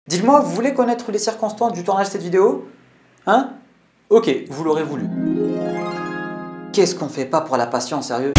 Dites-moi, vous voulez connaître les circonstances du tournage de cette vidéo? Hein? Ok, vous l'aurez voulu. Qu'est-ce qu'on fait pas pour la passion, sérieux?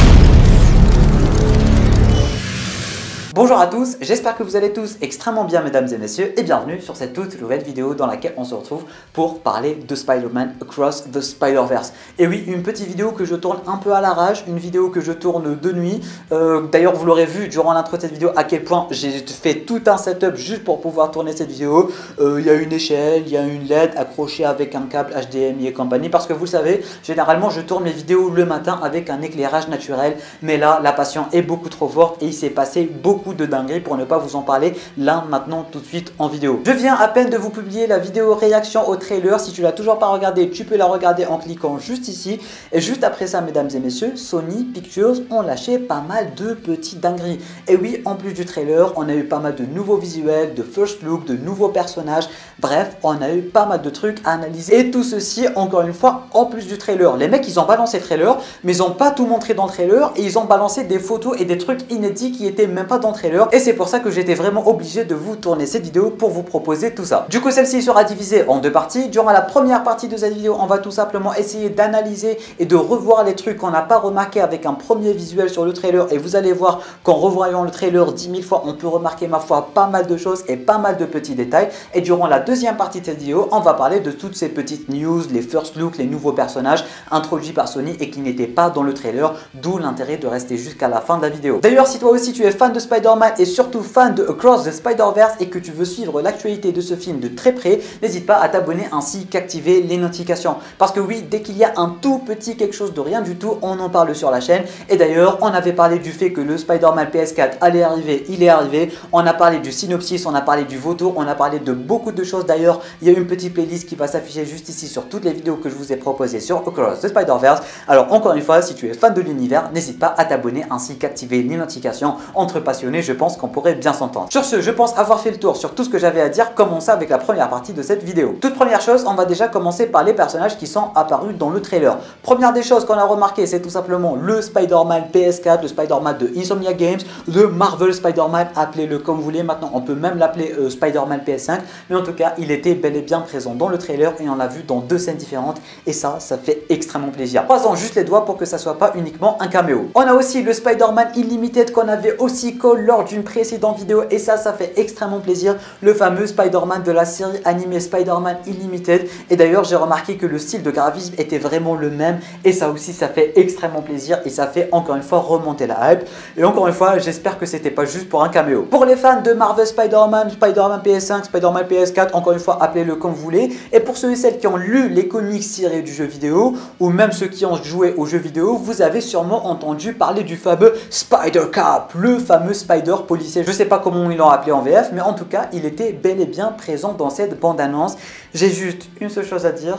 Bonjour à tous, j'espère que vous allez tous extrêmement bien mesdames et messieurs et bienvenue sur cette toute nouvelle vidéo dans laquelle on se retrouve pour parler de Spider-Man Across the Spider-Verse. Et oui, une petite vidéo que je tourne un peu à l'arrache, une vidéo que je tourne de nuit. D'ailleurs vous l'aurez vu durant l'intro de cette vidéo à quel point j'ai fait tout un setup juste pour pouvoir tourner cette vidéo. Il y a une échelle, il y a une LED accrochée avec un câble HDMI et compagnie parce que vous le savez, généralement je tourne mes vidéos le matin avec un éclairage naturel, mais là la passion est beaucoup trop forte et il s'est passé beaucoup de dingueries pour ne pas vous en parler là maintenant tout de suite en vidéo. Je viens à peine de vous publier la vidéo réaction au trailer. Si tu l'as toujours pas regardé, tu peux la regarder en cliquant juste ici. Et juste après ça mesdames et messieurs, Sony Pictures ont lâché pas mal de petites dingueries. Et oui, en plus du trailer, on a eu pas mal de nouveaux visuels, de first look, de nouveaux personnages. Bref, on a eu pas mal de trucs à analyser. Et tout ceci, encore une fois, en plus du trailer. Les mecs, ils ont balancé le trailer, mais ils n'ont pas tout montré dans le trailer. Et ils ont balancé des photos et des trucs inédits qui étaient même pas dans le trailer. Et c'est pour ça que j'étais vraiment obligé de vous tourner cette vidéo pour vous proposer tout ça. Du coup, celle-ci sera divisée en deux parties. Durant la première partie de cette vidéo, on va tout simplement essayer d'analyser et de revoir les trucs qu'on n'a pas remarqué avec un premier visuel sur le trailer. Et vous allez voir qu'en revoyant le trailer 10 000 fois, on peut remarquer ma foi pas mal de choses et pas mal de petits détails. Et durant la deuxième partie de cette vidéo, on va parler de toutes ces petites news, les first looks, les nouveaux personnages introduits par Sony et qui n'étaient pas dans le trailer, d'où l'intérêt de rester jusqu'à la fin de la vidéo. D'ailleurs, si toi aussi tu es fan de Spider-Man et surtout fan de Across the Spider-Verse et que tu veux suivre l'actualité de ce film de très près, n'hésite pas à t'abonner ainsi qu'activer les notifications. Parce que oui, dès qu'il y a un tout petit quelque chose de rien du tout, on en parle sur la chaîne. Et d'ailleurs, on avait parlé du fait que le Spider-Man PS4 allait arriver, il est arrivé. On a parlé du synopsis, on a parlé du vautour, on a parlé de beaucoup de choses. D'ailleurs, il y a une petite playlist qui va s'afficher juste ici sur toutes les vidéos que je vous ai proposées sur Across the Spider-Verse. Alors encore une fois, si tu es fan de l'univers, n'hésite pas à t'abonner ainsi qu'activer les notifications. Entre passionnés, je pense qu'on pourrait bien s'entendre. Sur ce, je pense avoir fait le tour sur tout ce que j'avais à dire. Commençons avec la première partie de cette vidéo. Toute première chose, on va déjà commencer par les personnages qui sont apparus dans le trailer. Première des choses qu'on a remarqué, c'est tout simplement le Spider-Man PS4, le Spider-Man de Insomniac Games, le Marvel Spider-Man, appelez-le comme vous voulez. Maintenant, on peut même l'appeler Spider-Man PS5, mais en tout cas, il était bel et bien présent dans le trailer et on l'a vu dans deux scènes différentes et ça fait extrêmement plaisir. Croisons juste les doigts pour que ça soit pas uniquement un caméo. On a aussi le Spider-Man Unlimited qu'on avait aussi call lors d'une précédente vidéo et ça fait extrêmement plaisir, le fameux Spider-Man de la série animée Spider-Man Unlimited. Et d'ailleurs, j'ai remarqué que le style de graphisme était vraiment le même et ça aussi, ça fait extrêmement plaisir et ça fait encore une fois remonter la hype. Et encore une fois, j'espère que c'était pas juste pour un caméo. Pour les fans de Marvel Spider-Man, Spider-Man PS5, Spider-Man PS4, encore une fois, appelez-le comme vous voulez. Et pour ceux et celles qui ont lu les comics tirés du jeu vidéo ou même ceux qui ont joué au jeu vidéo, vous avez sûrement entendu parler du fameux Spider-Cap, le fameux Spider policier. Je sais pas comment ils l'ont appelé en VF, mais en tout cas, il était bel et bien présent dans cette bande-annonce. J'ai juste une seule chose à dire.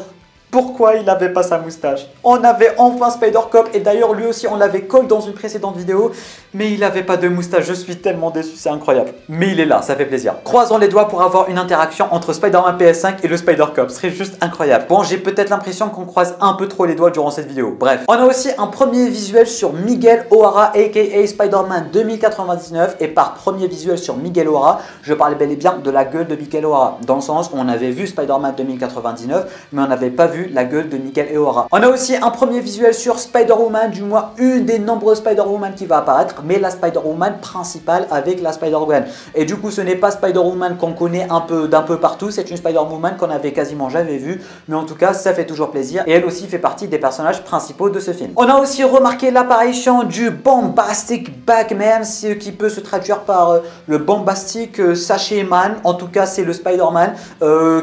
Pourquoi il n'avait pas sa moustache? On avait enfin Spider-Cop et d'ailleurs lui aussi on l'avait call dans une précédente vidéo, mais il n'avait pas de moustache. Je suis tellement déçu, c'est incroyable. Mais il est là, ça fait plaisir. Croisons les doigts pour avoir une interaction entre Spider-Man PS5 et le Spider-Cop. Ce serait juste incroyable. Bon, j'ai peut-être l'impression qu'on croise un peu trop les doigts durant cette vidéo. Bref, on a aussi un premier visuel sur Miguel O'Hara aka Spider-Man 2099 et par premier visuel sur Miguel O'Hara, je parle bel et bien de la gueule de Miguel O'Hara dans le sens où on avait vu Spider-Man 2099 mais on n'avait pas vu la gueule de Miguel O'Hara. On a aussi un premier visuel sur Spider-Woman, du moins une des nombreuses Spider-Woman qui va apparaître, mais la Spider-Woman principale avec la Spider-Gwen. Et du coup, ce n'est pas Spider-Woman qu'on connaît d'un peu partout, c'est une Spider-Woman qu'on avait quasiment jamais vue, mais en tout cas, ça fait toujours plaisir et elle aussi fait partie des personnages principaux de ce film. On a aussi remarqué l'apparition du Bombastic Bagman, ce qui peut se traduire par le Bombastic Sachet Man. En tout cas, c'est le Spider-Man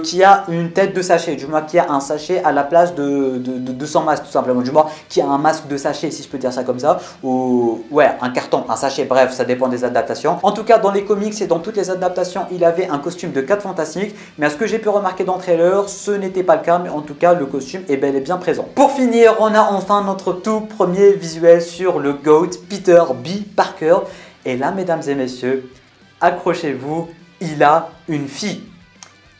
qui a une tête de sachet, du moins qui a un sachet à la place de son masque tout simplement, du moins qui a un masque de sachet si je peux dire ça comme ça, ou ouais un carton, un sachet, bref ça dépend des adaptations. En tout cas dans les comics et dans toutes les adaptations il avait un costume de 4 Fantastiques, mais à ce que j'ai pu remarquer dans le trailer ce n'était pas le cas, mais en tout cas le costume est bel et bien présent. Pour finir on a enfin notre tout premier visuel sur le GOAT Peter B. Parker et là mesdames et messieurs accrochez-vous, il a une fille.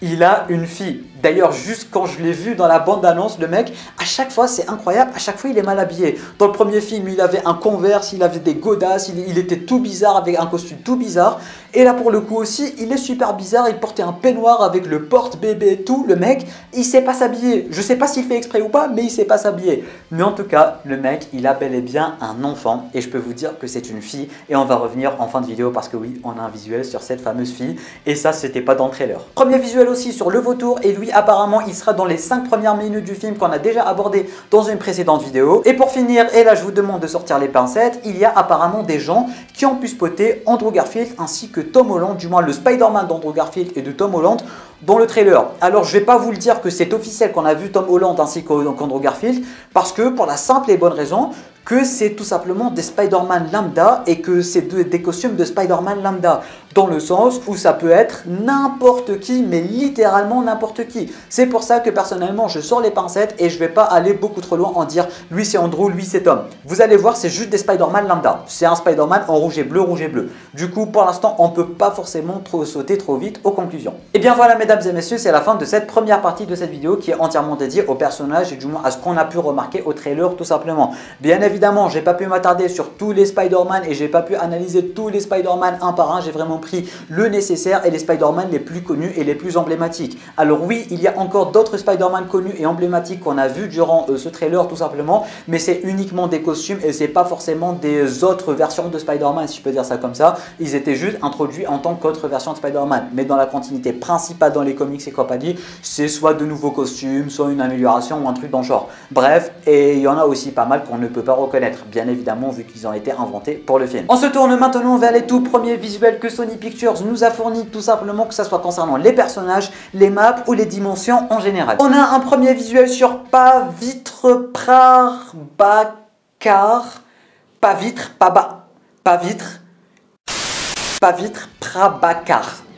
Il a une fille. D'ailleurs, juste quand je l'ai vu dans la bande-annonce, le mec, à chaque fois, c'est incroyable, à chaque fois, il est mal habillé. Dans le premier film, il avait un Converse, il avait des godasses, il était tout bizarre, avec un costume tout bizarre. Et là pour le coup aussi, il est super bizarre, il portait un peignoir avec le porte-bébé et tout, le mec, il sait pas s'habiller. Je sais pas s'il fait exprès ou pas, mais il sait pas s'habiller. Mais en tout cas, le mec, il a bel et bien un enfant et je peux vous dire que c'est une fille et on va revenir en fin de vidéo parce que oui, on a un visuel sur cette fameuse fille et ça, c'était pas dans le trailer. Premier visuel aussi sur le vautour et lui, apparemment, il sera dans les 5 premières minutes du film qu'on a déjà abordé dans une précédente vidéo. Et pour finir, et là je vous demande de sortir les pincettes, il y a apparemment des gens qui ont pu spotter Andrew Garfield ainsi que Tom Holland, du moins le Spider-Man d'Andrew Garfield et de Tom Holland dans le trailer. Alors je vais pas vous le dire que c'est officiel qu'on a vu Tom Holland ainsi qu'Andrew Garfield parce que pour la simple et bonne raison que c'est tout simplement des Spider-Man lambda et que c'est des costumes de Spider-Man lambda dans le sens où ça peut être n'importe qui, mais littéralement n'importe qui. C'est pour ça que personnellement je sors les pincettes et je vais pas aller beaucoup trop loin en dire lui c'est Andrew, lui c'est Tom. Vous allez voir, c'est juste des Spider-Man lambda. C'est un Spider-Man en rouge et bleu, rouge et bleu. Du coup pour l'instant on peut pas forcément sauter trop vite aux conclusions. Et bien voilà mesdames et messieurs, c'est la fin de cette première partie de cette vidéo qui est entièrement dédiée au personnage et du moins à ce qu'on a pu remarquer au trailer tout simplement. Bien évidemment, j'ai pas pu m'attarder sur tous les Spider-Man et j'ai pas pu analyser tous les Spider-Man un par un. J'ai vraiment pris le nécessaire et les Spider-Man les plus connus et les plus emblématiques. Alors oui, il y a encore d'autres Spider-Man connus et emblématiques qu'on a vu durant ce trailer tout simplement, mais c'est uniquement des costumes et c'est pas forcément des autres versions de Spider-Man, si je peux dire ça comme ça. Ils étaient juste introduits en tant qu'autre version de Spider-Man, mais dans la continuité principale dans les comics et compagnie, c'est soit de nouveaux costumes, soit une amélioration ou un truc dans le genre. Bref, et il y en a aussi pas mal qu'on ne peut pas reconnaître, bien évidemment vu qu'ils ont été inventés pour le film. On se tourne maintenant vers les tout premiers visuels que Sony Pictures nous a fournis, tout simplement, que ce soit concernant les personnages, les maps ou les dimensions en général. On a un premier visuel sur Pavitr Prabhakar.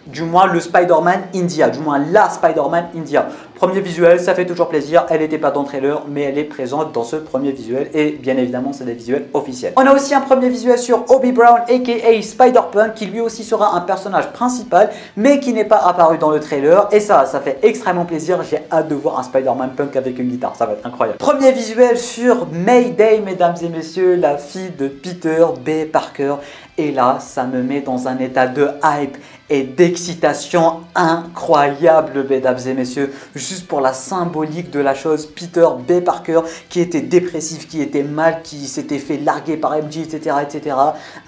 Du moins le Spider-Man India, du moins la Spider-Man India. Premier visuel, ça fait toujours plaisir, elle n'était pas dans le trailer, mais elle est présente dans ce premier visuel et bien évidemment c'est des visuels officiels. On a aussi un premier visuel sur Obi Brown aka Spider-Punk qui lui aussi sera un personnage principal mais qui n'est pas apparu dans le trailer et ça fait extrêmement plaisir, j'ai hâte de voir un Spider-Man punk avec une guitare, ça va être incroyable. Premier visuel sur Mayday mesdames et messieurs, la fille de Peter B. Parker et là ça me met dans un état de hype et d'excitation incroyable mesdames et messieurs, juste pour la symbolique de la chose. Peter B. Parker qui était dépressif, qui était mal, qui s'était fait larguer par MJ, etc.,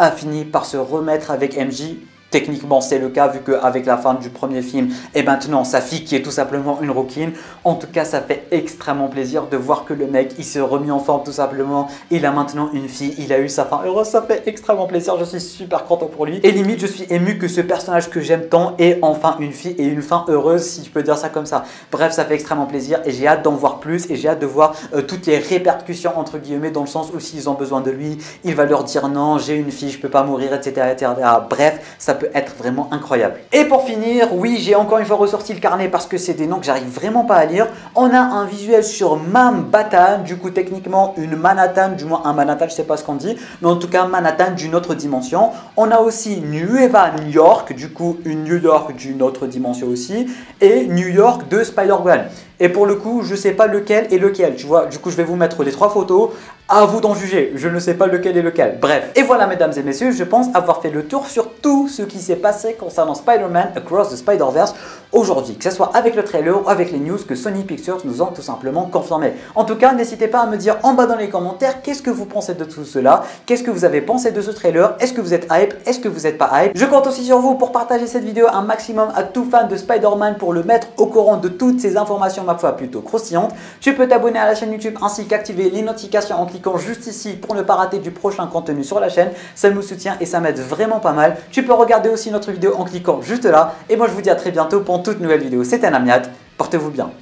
a fini par se remettre avec MJ. Techniquement c'est le cas vu qu'avec la fin du premier film et maintenant sa fille qui est tout simplement une rouquine. En tout cas ça fait extrêmement plaisir de voir que le mec il s'est remis en forme tout simplement. Il a maintenant une fille, il a eu sa fin heureuse, ça fait extrêmement plaisir, je suis super content pour lui. Et limite je suis ému que ce personnage que j'aime tant ait enfin une fille et une fin heureuse si je peux dire ça comme ça. Bref ça fait extrêmement plaisir et j'ai hâte d'en voir plus et j'ai hâte de voir toutes les répercussions entre guillemets dans le sens où s'ils ont besoin de lui, il va leur dire non j'ai une fille, je peux pas mourir etc. Bref ça peut être vraiment incroyable. Et pour finir, oui j'ai encore une fois ressorti le carnet parce que c'est des noms que j'arrive vraiment pas à lire. On a un visuel sur Manhattan, du coup techniquement une Manhattan, du moins un Manhattan, je sais pas ce qu'on dit, mais en tout cas Manhattan d'une autre dimension. On a aussi Nueva New York, du coup une New York d'une autre dimension aussi, et New York de Spider-Man. Et pour le coup, je sais pas lequel est lequel, tu vois. Du coup, je vais vous mettre les 3 photos. À vous d'en juger. Je ne sais pas lequel est lequel. Bref. Et voilà, mesdames et messieurs, je pense avoir fait le tour sur tout ce qui s'est passé concernant Spider-Man Across the Spider-Verse aujourd'hui. Que ce soit avec le trailer ou avec les news que Sony Pictures nous ont tout simplement confirmé. En tout cas, n'hésitez pas à me dire en bas dans les commentaires qu'est-ce que vous pensez de tout cela. Qu'est-ce que vous avez pensé de ce trailer. Est-ce que vous êtes hype? Est-ce que vous n'êtes pas hype? Je compte aussi sur vous pour partager cette vidéo un maximum à tout fan de Spider-Man pour le mettre au courant de toutes ces informations ma foi plutôt croustillantes. Tu peux t'abonner à la chaîne YouTube ainsi qu'activer les notifications en cliquant juste ici pour ne pas rater du prochain contenu sur la chaîne. Ça me soutient et ça m'aide vraiment pas mal. Tu peux regarder aussi notre vidéo en cliquant juste là. Et moi je vous dis à très bientôt pour une toute nouvelle vidéo. C'était Namiat, portez-vous bien.